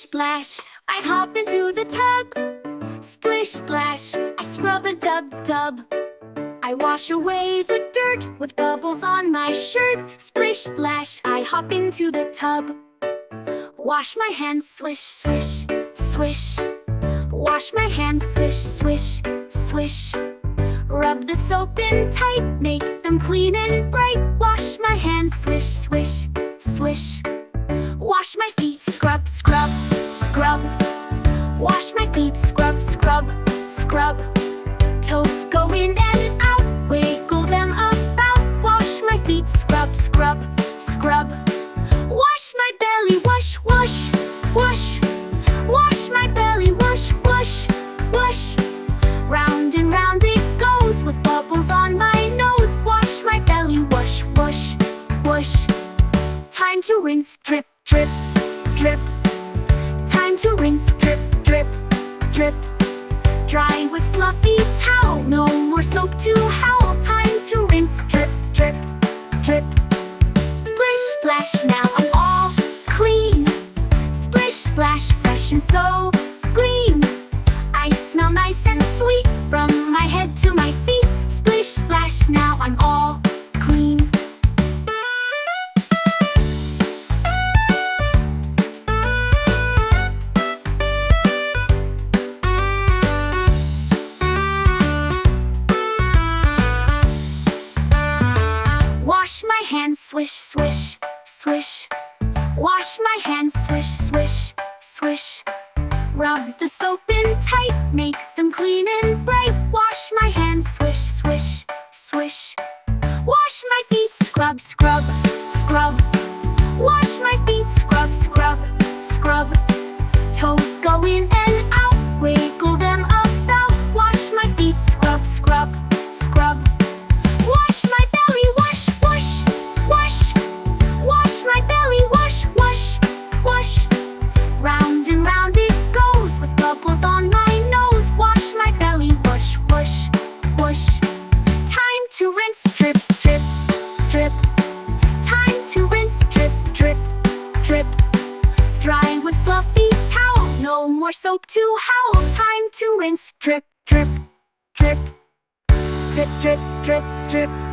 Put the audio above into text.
splash, I hop into the tub. Splish splash, I scrub a dub dub. I wash away the dirt with bubbles on my shirt. Splish splash, I hop into the tub. Wash my hands, swish swish swish. Wash my hands, swish swish swish. Rub the soap in tight, make them clean and bright. Wash my hands, swish swish swish. Wash my feet, scrub scrub scrub. Wash my feet, scrub scrub scrub. Toes go in and out, wiggle them about. Wash my feet, scrub scrub scrub. Wash my belly, wash wash wash. Wash my belly, wash wash wash. Round and round it goes with bubbles on my nose. Wash my belly, wash wash wash. Time to rinse, drip drip drip. Time to rinse, drip drip drip. Dry with fluffy towel, no more soap to howl. Time to rinse, drip drip drip. Splish splash, now I'm all clean. Splish splash, fresh and so clean. I smell nice and sweet from my head to my feet. Splish splash, now I'm all clean. Wash my hands, swish swish swish. Wash my hands, swish swish swish. Rub the soap in tight, make them clean and bright. Wash my hands, swish swish swish. Wash my feet, scrub scrub scrub. Wash my feet, scrub scrub scrub. Toes go in and out, wiggle them about. Wash my feet, scrub scrub scrub. Wash my belly, wash wash wash. Wash my belly, wash wash wash. Round and round it goes with bubbles on my nose. Wash my belly, wash wash wash. Time to rinse, drip drip drip. Time to rinse, drip drip drip. Dry with fluffy towel, no more soap to howl. Time to rinse, drip drip drip. Drip drip drip drip.